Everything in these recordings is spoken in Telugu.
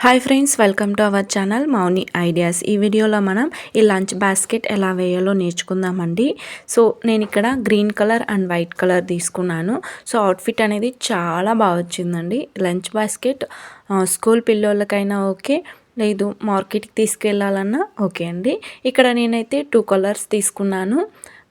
Hi friends, welcome to our channel Mouni ideas. ఈ వీడియోలో మనం ఈ లంచ్ బాస్కెట్ ఎలా వేయాలో నేర్చుకుందామండి. సో నేను ఇక్కడ green colour and white colour తీసుకున్నాను. సో అవుట్ఫిట్ అనేది చాలా బాగా వచ్చిందండి. లంచ్ బాస్కెట్ స్కూల్ పిల్లోళ్ళకైనా ఓకే, లేదు మార్కెట్కి తీసుకెళ్ళాలన్నా ఓకే అండి. ఇక్కడ నేనైతే 2 కలర్స్ తీసుకున్నాను.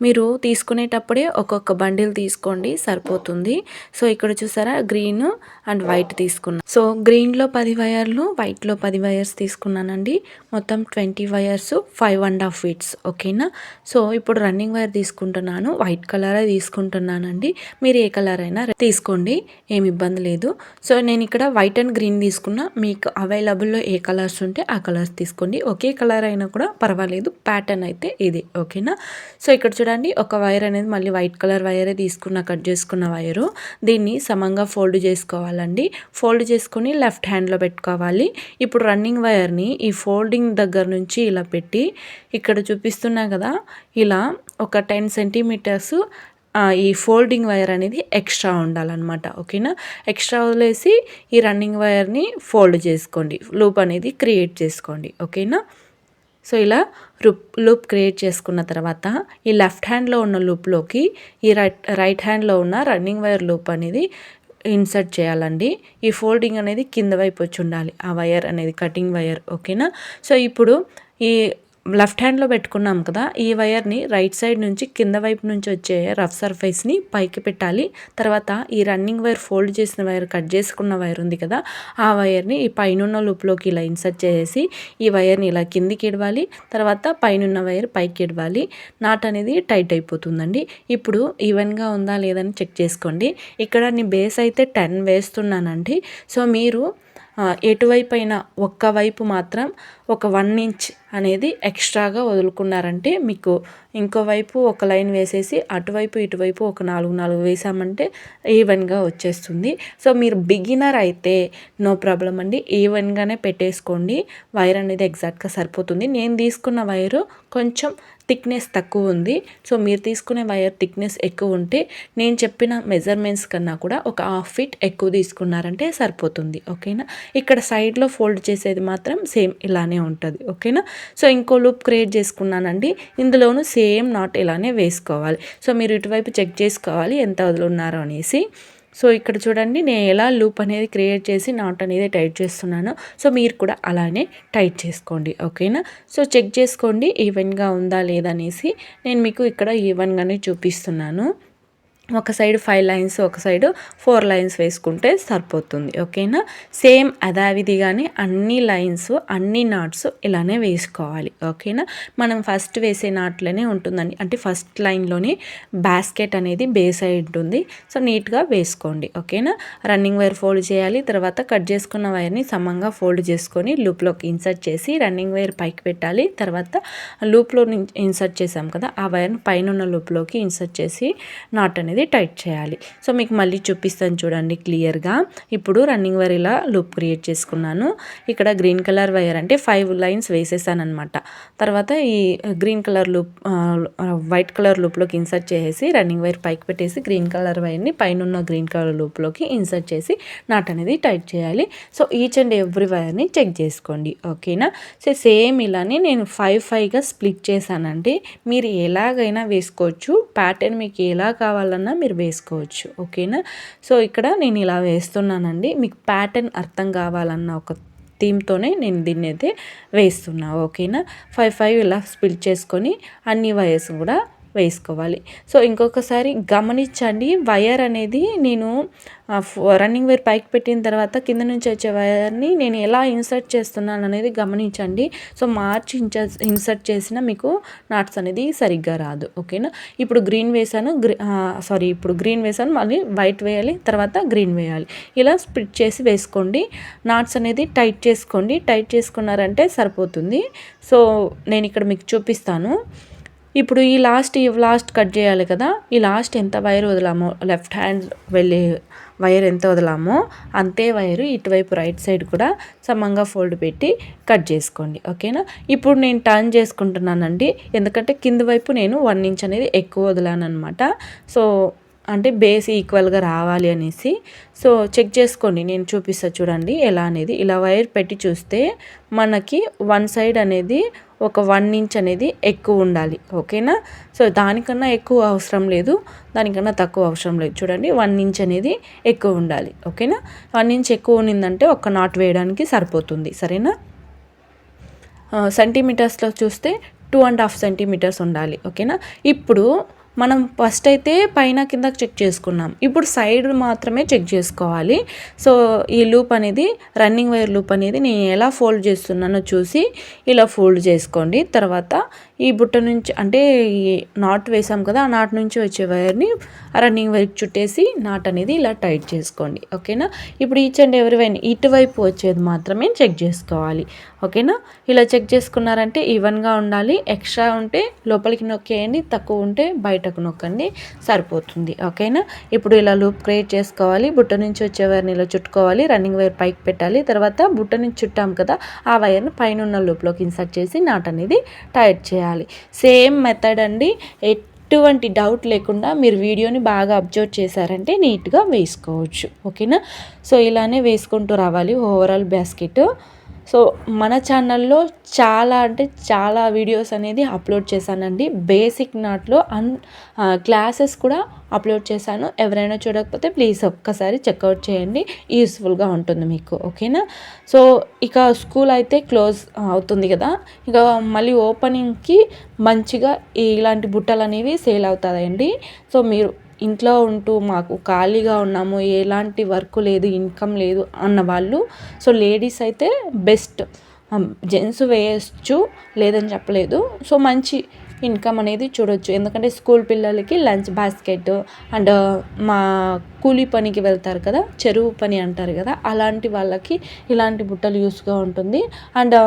మీరు తీసుకునేటప్పుడే ఒక్కొక్క బండిల్ తీసుకోండి, సరిపోతుంది. సో ఇక్కడ చూసారా, గ్రీన్ అండ్ వైట్ తీసుకున్నాను. సో గ్రీన్లో 10 వైర్లు, వైట్లో 10 వైర్స్ తీసుకున్నానండి. మొత్తం 20 వైర్స్, 5.5 ఫీట్స్. ఓకేనా. సో ఇప్పుడు రన్నింగ్ వైర్ తీసుకుంటున్నాను. వైట్ కలరే తీసుకుంటున్నానండి. మీరు ఏ కలర్ అయినా తీసుకోండి, ఏమి ఇబ్బంది లేదు. సో నేను ఇక్కడ వైట్ అండ్ గ్రీన్ తీసుకున్నా. మీకు అవైలబుల్లో ఏ కలర్స్ ఉంటే ఆ కలర్స్ తీసుకోండి. ఒకే కలర్ అయినా కూడా పర్వాలేదు, ప్యాటర్న్ అయితే ఇది. ఓకేనా. సో ఇక్కడ చూడండి, ఒక వైర్ అనేది మళ్ళీ వైట్ కలర్ వైరే తీసుకున్న, కట్ చేసుకున్న వైరు. దీన్ని సమంగా ఫోల్డ్ చేసుకోవాలండి. ఫోల్డ్ చేసుకొని లెఫ్ట్ హ్యాండ్లో పెట్టుకోవాలి. ఇప్పుడు రన్నింగ్ వైర్ని ఈ ఫోల్డింగ్ దగ్గర నుంచి ఇలా పెట్టి, ఇక్కడ చూపిస్తున్నా కదా, ఇలా ఒక 10 సెంటీమీటర్స్ ఈ ఫోల్డింగ్ వైర్ అనేది ఎక్స్ట్రా ఉండాలన్నమాట. ఓకేనా. ఎక్స్ట్రా వదిలేసి ఈ రన్నింగ్ వైర్ని ఫోల్డ్ చేసుకోండి, లూప్ అనేది క్రియేట్ చేసుకోండి. ఓకేనా. సో ఇలా లూప్ క్రియేట్ చేసుకున్న తర్వాత ఈ లెఫ్ట్ హ్యాండ్లో ఉన్న లూప్లోకి ఈ రైట్ హ్యాండ్లో ఉన్న రన్నింగ్ వైర్ లూప్ అనేది ఇన్సర్ట్ చేయాలండి. ఈ ఫోల్డింగ్ అనేది కింద వైపు వచ్చి ఉండాలి, ఆ వైర్ అనేది కటింగ్ వైర్. ఓకేనా. సో ఇప్పుడు ఈ లెఫ్ట్ హ్యాండ్లో పెట్టుకున్నాం కదా, ఈ వైర్ని రైట్ సైడ్ నుంచి కింద వైపు నుంచి వచ్చే రఫ్ సర్ఫేస్ని పైకి పెట్టాలి. తర్వాత ఈ రన్నింగ్ వైర్ ఫోల్డ్ చేసిన వైర్, కట్ చేసుకున్న వైర్ ఉంది కదా, ఆ వైర్ని ఈ పైనున్న లూప్లోకి ఇలా ఇన్సర్ట్ చేసి ఈ వైర్ని ఇలా కిందికి ఇడవాలి. తర్వాత పైనున్న వైర్ పైకి ఇడవాలి. నాట్ అనేది టైట్ అయిపోతుందండి. ఇప్పుడు ఈవెన్గా ఉందా లేదని చెక్ చేసుకోండి. ఇక్కడ నేను బేస్ అయితే 10 వేస్తున్నానండి. సో మీరు ఎటువైపు అయినా ఒక్కవైపు మాత్రం ఒక 1 ఇంచ్ అనేది ఎక్స్ట్రాగా వదులుకున్నారంటే మీకు ఇంకోవైపు ఒక లైన్ వేసేసి అటువైపు ఇటువైపు ఒక 4 వేసామంటే ఈవెన్గా వచ్చేస్తుంది. సో మీరు బిగినర్ అయితే నో ప్రాబ్లం అండి, ఈవెన్గానే పెట్టేసుకోండి. వైర్ అనేది ఎగ్జాక్ట్గా సరిపోతుంది. నేను తీసుకున్న వైరు కొంచెం థిక్నెస్ తక్కువ ఉంది. సో మీరు తీసుకునే వైర్ థిక్నెస్ ఎక్కువ ఉంటే నేను చెప్పిన మెజర్మెంట్స్ కన్నా కూడా ఒక 1/2 ఫీట్ ఎక్కువ తీసుకున్నారంటే సరిపోతుంది. ఓకేనా. ఇక్కడ సైడ్లో ఫోల్డ్ చేసేది మాత్రం సేమ్ ఇలానే ఉంటుంది. ఓకేనా. సో ఇంకో లూప్ క్రియేట్ చేసుకున్నానండి. ఇందులోనూ సేమ్ నాట్ ఇలానే వేసుకోవాలి. సో మీరు ఇటువైపు చెక్ చేసుకోవాలి ఎంత వదులున్నారో అనేసి. సో ఇక్కడ చూడండి, నేను ఎలా లూప్ అనేది క్రియేట్ చేసి నాట్ అనేది టైట్ చేస్తున్నాను. సో మీరు కూడా అలానే టైట్ చేసుకోండి. ఓకేనా. సో చెక్ చేసుకోండి ఈవెన్గా ఉందా లేదా అనేసి. నేను మీకు ఇక్కడ ఈవెన్గానే చూపిస్తున్నాను. ఒక సైడ్ 5 లైన్స్, ఒక సైడ్ 4 లైన్స్ వేసుకుంటే సరిపోతుంది. ఓకేనా. సేమ్ అదావిధిగానే అన్ని లైన్స్, అన్ని నాట్స్ ఇలానే వేసుకోవాలి. ఓకేనా. మనం ఫస్ట్ వేసే నాట్లోనే ఉంటుందండి, అంటే ఫస్ట్ లైన్లోనే బాస్కెట్ అనేది బేస్ అయి ఉంటుంది. సో నీట్గా వేసుకోండి. ఓకేనా. రన్నింగ్ వైర్ ఫోల్డ్ చేయాలి. తర్వాత కట్ చేసుకున్న వైర్ని సమంగా ఫోల్డ్ చేసుకొని లూప్లోకి ఇన్సర్ట్ చేసి రన్నింగ్ వైర్ పైకి పెట్టాలి. తర్వాత లూప్లో ఇన్సర్ట్ చేసాం కదా, ఆ వైర్ని పైన ఉన్న లూప్లోకి ఇన్సర్ట్ చేసి నాట్ అనేది టైట్ చేయాలి. సో మీకు మళ్ళీ చూపిస్తాను చూడండి క్లియర్గా. ఇప్పుడు రన్నింగ్ వైర్ ఇలా లూప్ క్రియేట్ చేసుకున్నాను. ఇక్కడ గ్రీన్ కలర్ వైర్ అంటే 5 లైన్స్ వేసేసాను అనమాట. తర్వాత ఈ green colour loop white colour లూప్లోకి ఇన్సర్ట్ చేసి రన్నింగ్ వైర్ పైకి పెట్టేసి గ్రీన్ కలర్ వైర్ని పైన ఉన్న గ్రీన్ కలర్ లూప్లోకి ఇన్సర్ట్ చేసి నాట్ అనేది టైట్ చేయాలి. సో ఈచ్ అండ్ ఎవ్రీ వైర్ని చెక్ చేసుకోండి. ఓకేనా. సో సేమ్ ఇలానే నేను 5గా స్ప్లిట్ చేశానండి. మీరు ఎలాగైనా వేసుకోవచ్చు, ప్యాటర్న్ మీకు ఎలా కావాలన్నా మీరు వేసుకోవచ్చు. ఓకేనా. సో ఇక్కడ నేను ఇలా వేస్తున్నానండి. మీకు ప్యాటర్న్ అర్థం కావాలన్న ఒక థీమ్తోనే నేను దీన్ని అయితే వేస్తున్నా. ఓకేనా. 5 ఇలా స్ప్లిట్ చేసుకొని అన్ని వైర్స్ కూడా వేసుకోవాలి. సో ఇంకొకసారి గమనించండి, వైర్ అనేది నేను రన్నింగ్ వైర్ పైకి పెట్టిన తర్వాత కింద నుంచి వచ్చే వైర్ని నేను ఎలా ఇన్సర్ట్ చేస్తున్నాను అనేది గమనించండి. సో మార్చి ఇన్సర్ట్ చేసిన మీకు నాట్స్ అనేది సరిగ్గా రాదు. ఓకేనా. ఇప్పుడు గ్రీన్ వేసాను, ఇప్పుడు గ్రీన్ వేసాను, మళ్ళీ వైట్ వేయాలి, తర్వాత గ్రీన్ వేయాలి. ఇలా స్ప్లిట్ చేసి వేసుకోండి. నాట్స్ అనేది టైట్ చేసుకోండి. టైట్ చేసుకున్నారంటే సరిపోతుంది. సో నేను ఇక్కడ మీకు చూపిస్తాను. ఇప్పుడు ఈ లాస్ట్ కట్ చేయాలి కదా, ఈ లాస్ట్ ఎంత వైర్ వదిలామో, లెఫ్ట్ హ్యాండ్ వెళ్ళే వైర్ ఎంత వదిలామో అంతే వైరు ఇటువైపు రైట్ సైడ్ కూడా సమంగా ఫోల్డ్ పెట్టి కట్ చేసుకోండి. ఓకేనా. ఇప్పుడు నేను టర్న్ చేసుకుంటున్నానండి, ఎందుకంటే కింద వైపు నేను 1 ఇంచ్ అనేది ఎక్కువ వదిలాను అనమాట. సో అంటే బేస్ ఈక్వల్గా రావాలి అనేసి. సో చెక్ చేసుకోండి, నేను చూపిస్తా చూడండి ఎలా అనేది. ఇలా వైర్ పెట్టి చూస్తే మనకి వన్ సైడ్ అనేది ఒక 1 ఇంచ్ అనేది ఎక్కువ ఉండాలి, ఓకేనా. సో దానికన్నా ఎక్కువ అవసరం లేదు, దానికన్నా తక్కువ అవసరం లేదు. చూడండి 1 ఇంచ్ అనేది ఎక్కువ ఉండాలి, ఓకేనా. 1 ఇంచ్ ఎక్కువ ఉన్నిందంటే ఒక నాట్ వేయడానికి సరిపోతుంది, సరేనా. సెంటీమీటర్స్లో చూస్తే 2.5 సెంటీమీటర్స్ ఉండాలి, ఓకేనా. ఇప్పుడు మనం ఫస్ట్ అయితే పైన కిందకి చెక్ చేసుకున్నాం, ఇప్పుడు సైడ్ మాత్రమే చెక్ చేసుకోవాలి. సో ఈ లూప్ అనేది రన్నింగ్ వైర్ లూప్ అనేది నేను ఎలా ఫోల్డ్ చేస్తున్నానో చూసి ఇలా ఫోల్డ్ చేసుకోండి. తర్వాత ఈ బుట్ట నుంచి అంటే ఈ నాట్ వేసాం కదా, ఆ నాట్ నుంచి వచ్చే వైర్ని రన్నింగ్ వైర్కి చుట్టేసి నాట్ అనేది ఇలా టైట్ చేసుకోండి, ఓకేనా. ఇప్పుడు ఈచ్ అండ్ ఎవరి వైర్ ఇటువైపు వచ్చేది మాత్రమే చెక్ చేసుకోవాలి, ఓకేనా. ఇలా చెక్ చేసుకున్నారంటే ఈవెన్గా ఉండాలి. ఎక్స్ట్రా ఉంటే లోపలికి నొక్కేయండి, తక్కువ ఉంటే బయటకు నొక్కండి, సరిపోతుంది, ఓకేనా. ఇప్పుడు ఇలా లూప్ క్రియేట్ చేసుకోవాలి. బుట్ట నుంచి వచ్చే వైర్ని ఇలా చుట్టుకోవాలి, రన్నింగ్ వైర్ పైకి పెట్టాలి. తర్వాత బుట్ట నుంచి చుట్టాం కదా, ఆ వైర్ని పైన ఉన్న లూప్లోకి ఇన్సర్ట్ చేసి నాట్ అనేది టైట్ చేయాలి. సేమ్ మెథడ్ అండి, ఎటువంటి డౌట్ లేకుండా మీరు వీడియోని బాగా అబ్జర్వ్ చేశారంటే నీట్గా వేసుకోవచ్చు, ఓకేనా. సో ఇలానే వేసుకుంటూ రావాలి ఓవరాల్ బాస్కెట్. సో మన ఛానల్లో చాలా అంటే చాలా వీడియోస్ అనేది అప్లోడ్ చేశానండి. బేసిక్ నాట్లో క్లాసెస్ కూడా అప్లోడ్ చేశాను. ఎవరైనా చూడకపోతే ప్లీజ్ ఒక్కసారి చెక్అవుట్ చేయండి, యూస్ఫుల్గా ఉంటుంది మీకు, ఓకేనా. సో ఇక స్కూల్ అయితే క్లోజ్ అవుతుంది కదా, ఇక మళ్ళీ ఓపెనింగ్కి మంచిగా ఇలాంటి బుట్టలు అనేవి సేల్ అవుతాయండి. సో మీరు ఇంట్లో ఉంటూ మాకు ఖాళీగా ఉన్నాము, ఎలాంటి వర్క్ లేదు, ఇన్కమ్ లేదు అన్న వాళ్ళు, సో లేడీస్ అయితే బెస్ట్, జెంట్స్ వేయచ్చు లేదని చెప్పలేదు. సో మంచి ఇన్కమ్ అనేది చూడొచ్చు, ఎందుకంటే స్కూల్ పిల్లలకి లంచ్ బాస్కెట్ అండ్ మా కూలీ పనికి వెళ్తారు కదా, చెరువు పని అంటారు కదా, అలాంటి వాళ్ళకి ఇలాంటి బుట్టలు యూస్గా ఉంటుంది. అండ్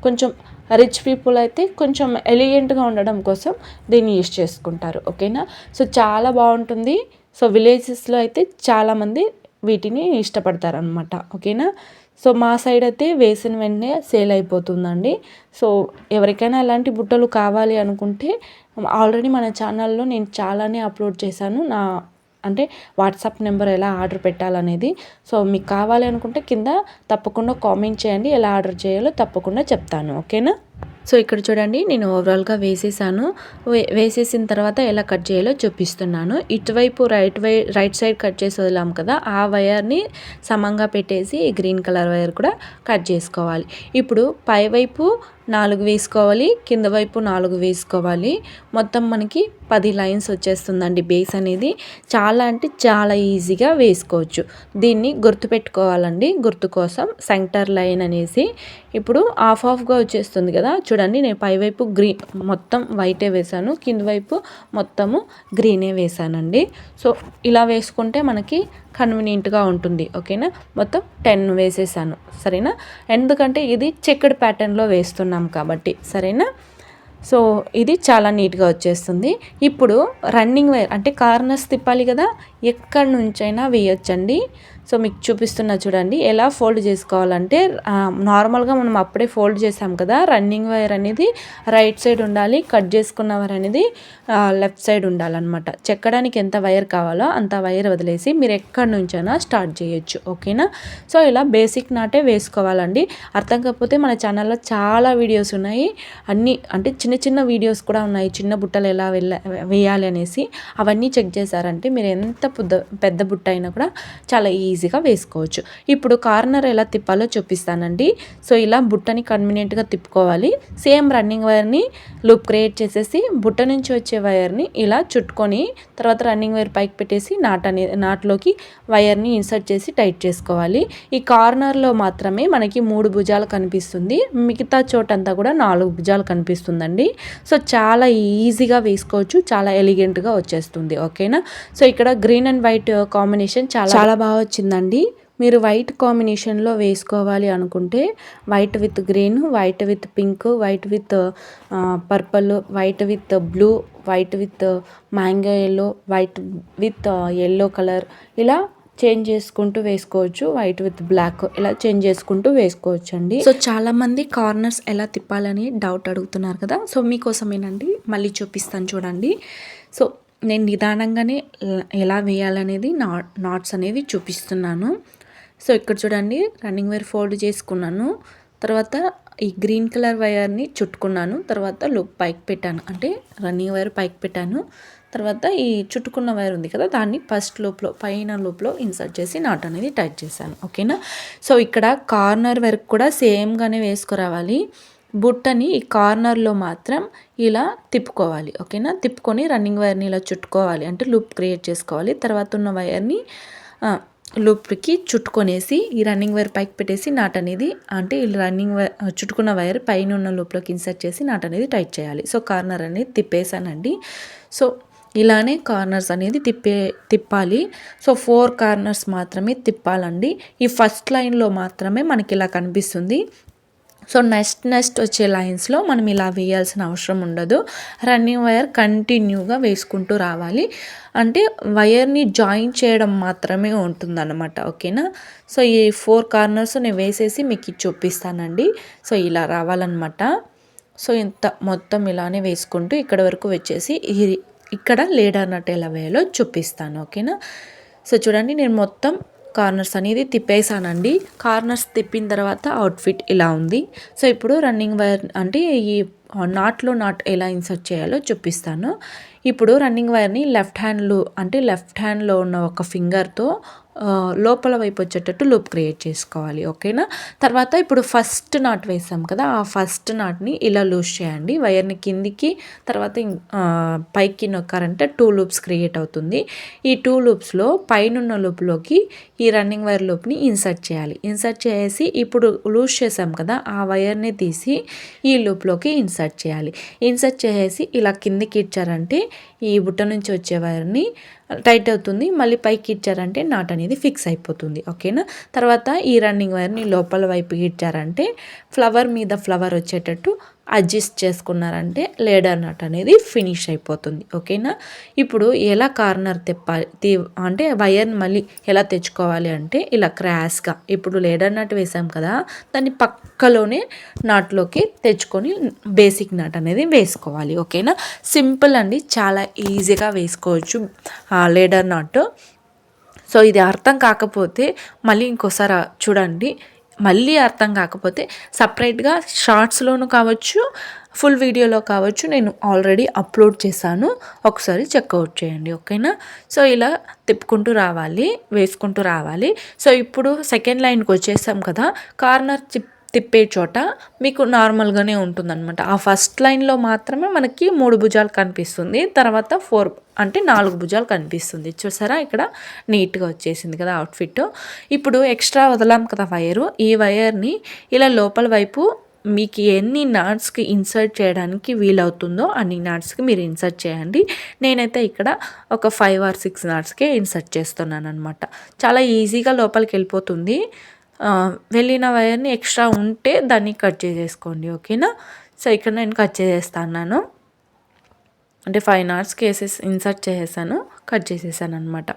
కొంచెం రిచ్ పీపుల్ అయితే కొంచెం ఎలిగెంట్గా ఉండడం కోసం దీన్ని యూస్ చేసుకుంటారు, ఓకేనా. సో చాలా బాగుంటుంది. సో విలేజెస్లో అయితే చాలామంది వీటిని ఇష్టపడతారు అనమాట, ఓకేనా. సో మా సైడ్ అయితే వేసిన వెంటనే సేల్ అయిపోతుందండి. సో ఎవరికైనా అలాంటి బుట్టలు కావాలి అనుకుంటే ఆల్రెడీ మన ఛానల్లో నేను చాలానే అప్లోడ్ చేశాను, నా అంటే వాట్సాప్ నెంబర్ ఎలా ఆర్డర్ పెట్టాలనేది. సో మీకు కావాలి అనుకుంటే కింద తప్పకుండా కామెంట్ చేయండి, ఎలా ఆర్డర్ చేయాలో తప్పకుండా చెప్తాను, ఓకేనా. సో ఇక్కడ చూడండి, నేను ఓవరాల్గా వేసేసాను. వేసేసిన తర్వాత ఎలా కట్ చేయాలో చూపిస్తున్నాను. ఇటువైపు రైట్ సైడ్ కట్ చేసి వదిలాం కదా, ఆ వైర్ని సమంగా పెట్టేసి గ్రీన్ కలర్ వైర్ కూడా కట్ చేసుకోవాలి. ఇప్పుడు పైవైపు 4 వేసుకోవాలి, కింద వైపు 4 వేసుకోవాలి. మొత్తం మనకి 10 లైన్స్ వచ్చేస్తుందండి బేస్ అనేది. చాలా అంటే చాలా ఈజీగా వేసుకోవచ్చు. దీన్ని గుర్తుపెట్టుకోవాలండి, గుర్తు కోసం సెంటర్ లైన్ అనేసి. ఇప్పుడు హాఫ్గా వచ్చేస్తుంది కదా, చూడండి నేను పైవైపు మొత్తం వైటే వేసాను, కింద వైపు మొత్తము గ్రీనే వేసానండి. సో ఇలా వేసుకుంటే మనకి కన్వీనియంట్గా ఉంటుంది, ఓకేనా. మొత్తం 10 వేసేసాను, సరేనా. ఎందుకంటే ఇది చెక్డ్ ప్యాటర్న్లో వేస్తున్నాం కాబట్టి, సరేనా. సో ఇది చాలా నీట్గా వచ్చేస్తుంది. ఇప్పుడు రన్నింగ్ వైర్ అంటే కార్నర్స్ తిప్పాలి కదా, ఎక్కడి నుంచైనా వేయొచ్చండి. సో మీకు చూపిస్తున్నా చూడండి ఎలా ఫోల్డ్ చేసుకోవాలంటే, నార్మల్గా మనం అప్పుడే ఫోల్డ్ చేసాం కదా, రన్నింగ్ వైర్ అనేది రైట్ సైడ్ ఉండాలి, కట్ చేసుకున్న వైర్ అనేది లెఫ్ట్ సైడ్ ఉండాలన్నమాట. చెక్కడానికి ఎంత వైర్ కావాలో అంత వైర్ వదిలేసి మీరు ఎక్కడి నుంచైనా స్టార్ట్ చేయొచ్చు, ఓకేనా. సో ఇలా బేసిక్ నాటే వేసుకోవాలండి. అర్థం కాకపోతే మన ఛానల్లో చాలా వీడియోస్ ఉన్నాయి, అన్నీ అంటే చిన్న చిన్న వీడియోస్ కూడా ఉన్నాయి, చిన్న బుట్టలు ఎలా వేయాలి అనేసి. అవన్నీ చెక్ చేశారంటే మీరు ఎంత పెద్ద బుట్ట అయినా కూడా చాలా ఈజీగా వేసుకోవచ్చు. ఇప్పుడు కార్నర్ ఎలా తిప్పాలో చూపిస్తానండి. సో ఇలా బుట్టని కన్వీనియంట్గా తిప్పుకోవాలి. సేమ్ రన్నింగ్ వైర్ని లూప్ క్రియేట్ చేసేసి బుట్ట నుంచి వచ్చే వైర్ని ఇలా చుట్టుకొని తర్వాత రన్నింగ్ వైర్ పైకి పెట్టేసి నాట్లోకి వైర్ని ఇన్సర్ట్ చేసి టైట్ చేసుకోవాలి. ఈ కార్నర్లో మాత్రమే మనకి 3 భుజాలు కనిపిస్తుంది, మిగతా చోటంతా కూడా 4 భుజాలు కనిపిస్తుందండి. సో చాలా ఈజీగా వేసుకోవచ్చు, చాలా ఎలిగెంట్గా వచ్చేస్తుంది, ఓకేనా. సో ఇక్కడ గ్రీన్ అండ్ వైట్ కాంబినేషన్ చాలా బాగా వచ్చిందండి. మీరు వైట్ కాంబినేషన్లో వేసుకోవాలి అనుకుంటే white with green, white with pink, white with purple, white with blue, white with mango yellow, white with yellow colour, ఇలా చేంజ్ చేసుకుంటూ వేసుకోవచ్చు. వైట్ విత్ బ్లాక్ ఇలా చేంజ్ చేసుకుంటూ వేసుకోవచ్చు అండి. సో చాలా మంది కార్నర్స్ ఎలా తిప్పాలని డౌట్ అడుగుతున్నారు కదా, సో మీకోసమేనండి మళ్ళీ చూపిస్తాను చూడండి. సో నేను నిదానంగానే ఎలా వేయాలనేది నాట్స్ అనేవి చూపిస్తున్నాను. సో ఇక్కడ చూడండి, రన్నింగ్ వైర్ ఫోల్డ్ చేసుకున్నాను. తర్వాత ఈ గ్రీన్ కలర్ వైర్ని చుట్టుకున్నాను. తర్వాత లూప్ పైకి పెట్టాను, అంటే రన్నింగ్ వైర్ పైకి పెట్టాను. తర్వాత ఈ చుట్టుకున్న వైర్ ఉంది కదా, దాన్ని ఫస్ట్ లూప్లో పైన లూప్లో ఇన్సర్ట్ చేసి నాట్ అనేది టైట్ చేశాను. ఓకేనా. సో ఇక్కడ కార్నర్ వరకు కూడా సేమ్గానే వేసుకురావాలి. బుట్టని ఈ కార్నర్లో మాత్రం ఇలా తిప్పుకోవాలి. ఓకేనా. తిప్పుకొని రన్నింగ్ వైర్ని ఇలా చుట్టుకోవాలి, అంటే లూప్ క్రియేట్ చేసుకోవాలి. తర్వాత ఉన్న వైర్ని లూప్కి చుట్టుకొనేసి ఈ రన్నింగ్ వైర్ పైకి పెట్టేసి నాట్ అనేది, అంటే ఈ రన్నింగ్ వైర్ చుట్టుకున్న వైర్ పైన ఉన్న లూప్లోకి ఇన్సర్ట్ చేసి నాట్ అనేది టైట్ చేయాలి. సో కార్నర్ అనేది తిప్పేసానండి. సో ఇలానే కార్నర్స్ అనేది తిప్పాలి. సో 4 కార్నర్స్ మాత్రమే తిప్పాలండి. ఈ ఫస్ట్ లైన్లో మాత్రమే మనకి ఇలా కనిపిస్తుంది. సో నెక్స్ట్ వచ్చే లైన్స్లో మనం ఇలా వేయాల్సిన అవసరం ఉండదు. రన్నింగ్ వైర్ కంటిన్యూగా వేసుకుంటూ రావాలి, అంటే వైర్ని జాయిన్ చేయడం మాత్రమే ఉంటుందన్నమాట. ఓకేనా. సో ఈ 4 కార్నర్స్ నేను వేసేసి మీకు చూపిస్తానండి. సో ఇలా రావాలన్నమాట. సో ఇంత మొత్తం ఇలానే వేసుకుంటూ ఇక్కడ వరకు వచ్చేసి ఇక్కడ లేడర్ నట్ ఎలా వేయాలో చూపిస్తాను. ఓకేనా. సో చూడండి, నేను మొత్తం కార్నర్స్ అనేది తిప్పేసానండి. కార్నర్స్ తిప్పిన తర్వాత అవుట్ఫిట్ ఇలా ఉంది. సో ఇప్పుడు రన్నింగ్ వైర్, అంటే ఈ నాట్లో నాట్ ఎలా ఇన్సర్ట్ చేయాలో చూపిస్తాను. ఇప్పుడు రన్నింగ్ వైర్ని లెఫ్ట్ హ్యాండ్లో ఉన్న ఒక ఫింగర్తో లోపల వైపు వచ్చేటట్టు లూప్ క్రియేట్ చేసుకోవాలి. ఓకేనా. తర్వాత ఇప్పుడు ఫస్ట్ నాట్ వేసాం కదా, ఆ ఫస్ట్ నాట్ని ఇలా లూజ్ చేయండి. వైర్ని కిందికి తర్వాత పైకి నొక్కారంటే 2 లూప్స్ క్రియేట్ అవుతుంది. ఈ 2 లూప్స్లో పైనున్న లూప్లోకి ఈ రన్నింగ్ వైర్ లూప్ని ఇన్సర్ట్ చేయాలి. ఇన్సర్ట్ చేసి ఇప్పుడు లూజ్ చేసాం కదా, ఆ వైర్ని తీసి ఈ లూప్లోకి ఇన్సర్ట్ చేయాలి. ఇన్సర్ట్ చేసి ఇలా కిందికి ఇచ్చారంటే ఈ బుట్ట నుంచి వచ్చే వైర్ని టైట్ అవుతుంది. మళ్ళీ పైకి ఇచ్చారంటే నాట్ అనేది ఫిక్స్ అయిపోతుంది. ఓకేనా. తర్వాత ఈ రన్నింగ్ వైర్ని లోపల వైపుకి ఇచ్చారంటే ఫ్లవర్ మీద ఫ్లవర్ వచ్చేటట్టు అడ్జస్ట్ చేసుకున్నారంటే లేడర్ నట్ అనేది ఫినిష్ అయిపోతుంది. ఓకేనా. ఇప్పుడు ఎలా కార్నర్ అంటే వైర్ని మళ్ళీ ఎలా తెచ్చుకోవాలి అంటే ఇలా క్రాస్గా, ఇప్పుడు లేడర్ నట్ వేసాం కదా, దాన్ని పక్కలోనే నాట్లోకి తెచ్చుకొని బేసిక్ నాట్ అనేది వేసుకోవాలి. ఓకేనా. సింపుల్ అండి, చాలా ఈజీగా వేసుకోవచ్చు లేడర్ నాట్. సో ఇది అర్థం కాకపోతే మళ్ళీ ఇంకోసారి చూడండి. మళ్ళీ అర్థం కాకపోతే సపరేట్గా షార్ట్స్లోనూ కావచ్చు, ఫుల్ వీడియోలో కావచ్చు, నేను ఆల్రెడీ అప్లోడ్ చేశాను, ఒకసారి చెక్అవుట్ చేయండి. ఓకేనా. సో ఇలా తిప్పుకుంటూ రావాలి, వేసుకుంటూ రావాలి. సో ఇప్పుడు సెకండ్ లైన్కి వచ్చేసాం కదా, కార్నర్ తిప్పే చోట మీకు నార్మల్గానే ఉంటుందన్నమాట. ఆ ఫస్ట్ లైన్లో మాత్రమే మనకి 3 భుజాలు కనిపిస్తుంది, తర్వాత 4 భుజాలు కనిపిస్తుంది. చూసారా, ఇక్కడ నీట్గా వచ్చేసింది కదా అవుట్ఫిట్. ఇప్పుడు ఎక్స్ట్రా వదలాం కదా వైరు, ఈ వైర్ని ఇలా లోపల వైపు మీకు ఎన్ని నాట్స్కి ఇన్సర్ట్ చేయడానికి వీలవుతుందో అన్ని నాట్స్కి మీరు ఇన్సర్ట్ చేయండి. నేనైతే ఇక్కడ ఒక 5 or 6 నాట్స్కే ఇన్సర్ట్ చేస్తున్నాను అనమాట. చాలా ఈజీగా లోపలికి వెళ్ళిపోతుంది. వెళ్ళిన వైర్ని ఎక్స్ట్రా ఉంటే దాన్ని కట్ చేసేసుకోండి. ఓకేనా. సో ఇక్కడ నేను కట్ చేసేస్తాను, అంటే 5 నాట్స్కి ఇన్సర్ట్ చేసేసాను, కట్ చేసేసాను అనమాట.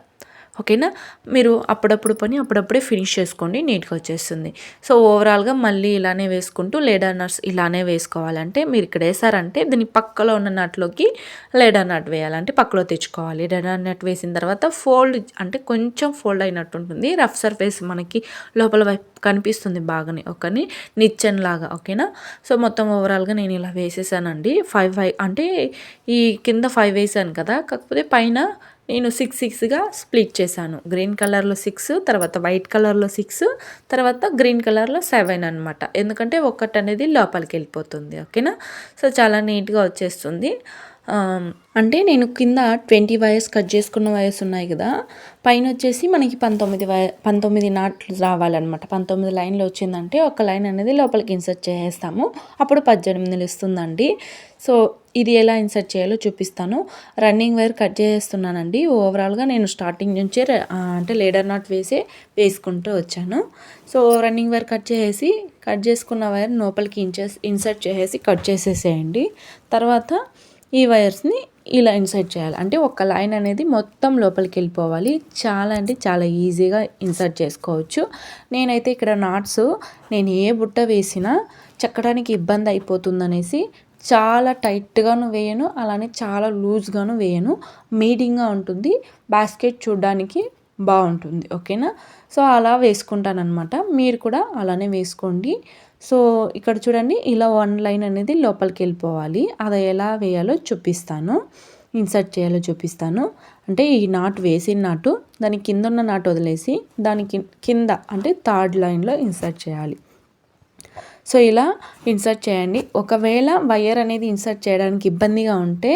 ఓకేనా. మీరు అప్పుడప్పుడే ఫినిష్ చేసుకోండి, నీట్గా వచ్చేస్తుంది. సో ఓవరాల్గా మళ్ళీ ఇలానే వేసుకుంటూ లేడర్ నట్స్ ఇలానే వేసుకోవాలంటే మీరు ఇక్కడ వేసారంటే దీని పక్కలో ఉన్న నట్లోకి లేడర్ నట్ వేయాలంటే పక్కలో తెచ్చుకోవాలి. లేడర్ నట్ వేసిన తర్వాత కొంచెం ఫోల్డ్ అయినట్టు ఉంటుంది. రఫ్ సర్ఫేస్ మనకి లోపల వైపు కనిపిస్తుంది బాగానే, ఒకని నిచ్చెన్ లాగా. ఓకేనా. సో మొత్తం ఓవరాల్గా నేను ఇలా వేసేసానండి. 5 అంటే ఈ కింద 5 వేసాను కదా, కాకపోతే పైన నేను 6గా స్ప్లిట్ చేశాను. గ్రీన్ కలర్లో 6, తర్వాత వైట్ కలర్లో 6, తర్వాత గ్రీన్ కలర్లో 7 అనమాట. ఎందుకంటే ఒకటి అనేది లోపలికి వెళ్ళిపోతుంది. ఓకేనా. సో చాలా నీట్గా వచ్చేస్తుంది. అంటే నేను కింద 20 వైర్స్ కట్ చేసుకున్న వైర్స్ ఉన్నాయి కదా, పైన వచ్చేసి మనకి 19 నాట్లు రావాలన్నమాట. 19 లైన్లు వచ్చిందంటే ఒక లైన్ అనేది లోపలికి ఇన్సర్ట్ చేసేస్తాము, అప్పుడు 18 ఇస్తుందండి. సో ఇది ఎలా ఇన్సర్ట్ చేయాలో చూపిస్తాను. రన్నింగ్ వైర్ కట్ చేస్తున్నానండి. ఓవరాల్గా నేను స్టార్టింగ్ నుంచే అంటే లేడర్ నాట్ వేసుకుంటూ వచ్చాను. సో రన్నింగ్ వైర్ కట్ చేసుకున్న వైర్ లోపలికి ఇన్సర్ట్ చేసేసి కట్ చేసేసేయండి. తర్వాత ఈ వైర్స్ని ఇలా ఇన్సర్ట్ చేయాలి, అంటే ఒక లైన్ అనేది మొత్తం లోపలికి వెళ్ళిపోవాలి. చాలా ఈజీగా ఇన్సర్ట్ చేసుకోవచ్చు. నేనైతే ఇక్కడ నాట్స్ నేను ఏ బుట్ట వేసినా చెక్కడానికి ఇబ్బంది అయిపోతుందనేసి చాలా టైట్గాను వేయను, అలానే చాలా లూజ్గాను వేయను, మీడియంగా ఉంటుంది. బాస్కెట్ చూడడానికి బాగుంటుంది. ఓకేనా. సో అలా వేసుకుంటానమాట. మీరు కూడా అలానే వేసుకోండి. సో ఇక్కడ చూడండి, ఇలా 1 లైన్ అనేది లోపలికి వెళ్ళిపోవాలి. అది ఎలా వేయాలో చూపిస్తాను, ఇన్సర్ట్ చేయాలో చూపిస్తాను. అంటే ఈ నాటు వేసిన నాటు దాని కింద ఉన్న నాటు వదిలేసి దానికి కింద అంటే 3rd లైన్లో ఇన్సర్ట్ చేయాలి. సో ఇలా ఇన్సర్ట్ చేయండి. ఒకవేళ వైర్ అనేది ఇన్సర్ట్ చేయడానికి ఇబ్బందిగా ఉంటే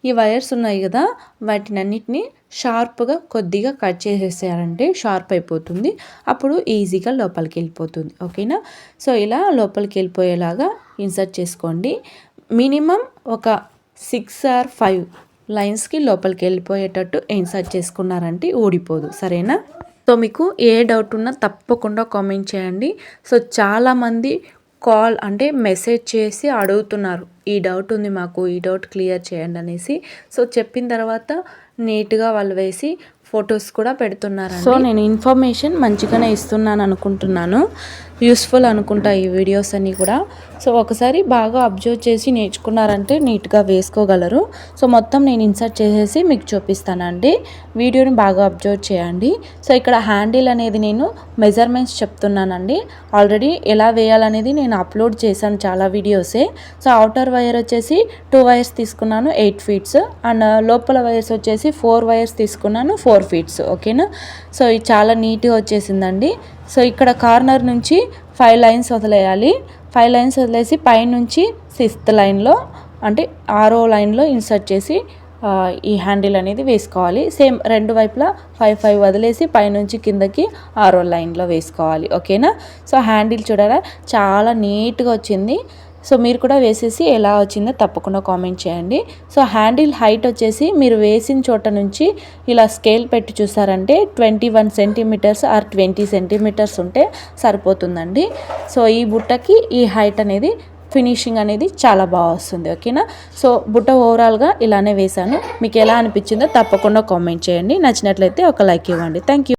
ఈ వైర్స్ ఉన్నాయి కదా, వాటినన్నిటిని షార్ప్గా కొద్దిగా కట్ చేసేసారంటే షార్ప్ అయిపోతుంది. అప్పుడు ఈజీగా లోపలికి వెళ్ళిపోతుంది. ఓకేనా. సో ఇలా లోపలికి వెళ్ళిపోయేలాగా ఇన్సర్ట్ చేసుకోండి. మినిమం ఒక 6 or 5 లైన్స్కి లోపలికి వెళ్ళిపోయేటట్టు ఇన్సర్ట్ చేసుకున్నారంటే ఊడిపోదు. సరేనా. సో మీకు ఏ డౌట్ ఉన్నా తప్పకుండా కామెంట్ చేయండి. సో చాలామంది కాల్ అంటే మెసేజ్ చేసి అడుగుతున్నారు, ఈ డౌట్ ఉంది మాకు, ఈ డౌట్ క్లియర్ చేయండి అనేసి. సో చెప్పిన తర్వాత నీట్గా వాళ్ళు వేసి ఫొటోస్ కూడా పెడుతున్నారు. సో నేను ఇన్ఫర్మేషన్ మంచిగానే ఇస్తున్నాను అనుకుంటున్నాను, యూస్ఫుల్ అనుకుంటా ఈ వీడియోస్ అన్నీ కూడా. సో ఒకసారి బాగా అబ్జర్వ్ చేసి నేర్చుకున్నారంటే నీట్గా వేసుకోగలరు. సో మొత్తం నేను ఇన్సర్ట్ చేసేసి మీకు చూపిస్తానండి. వీడియోని బాగా అబ్జర్వ్ చేయండి. సో ఇక్కడ హ్యాండిల్ అనేది నేను మెజర్మెంట్స్ చెప్తున్నానండి. ఆల్రెడీ ఎలా వేయాలనేది నేను అప్లోడ్ చేశాను చాలా వీడియోసే. సో అవుటర్ వైర్ వచ్చేసి 2 వైర్స్ తీసుకున్నాను 8 feet, అండ్ లోపల వైర్స్ వచ్చేసి 4 వైర్స్ తీసుకున్నాను 4 feet. ఓకేనా. సో ఇది చాలా నీట్గా వచ్చేసిందండి. సో ఇక్కడ కార్నర్ నుంచి 5 lines వదిలేయాలి. 5 lines వదిలేసి పైనుంచి 6th లైన్లో అంటే 6వ లైన్లో ఇన్సర్ట్ చేసి ఈ హ్యాండిల్ అనేది వేసుకోవాలి. సేమ్ రెండు వైపులా 5 వదిలేసి పైనుంచి కిందకి 6వ లైన్లో వేసుకోవాలి. ఓకేనా. సో హ్యాండిల్ చూడారా చాలా నీట్గా వచ్చింది. సో మీరు కూడా వేసేసి ఎలా వచ్చిందో తప్పకుండా కామెంట్ చేయండి. సో హ్యాండిల్ హైట్ వచ్చేసి మీరు వేసిన చోట నుంచి ఇలా స్కేల్ పెట్టి చూసారంటే 21 centimeters ఆర్ 20 centimeters ఉంటే సరిపోతుందండి. సో ఈ బుట్టకి ఈ హైట్ అనేది ఫినిషింగ్ అనేది చాలా బాగా వస్తుంది. ఓకేనా. సో బుట్ట ఓవరాల్గా ఇలానే వేసాను. మీకు ఎలా అనిపించిందో తప్పకుండా కామెంట్ చేయండి. నచ్చినట్లయితే ఒక లైక్ ఇవ్వండి. Thank you.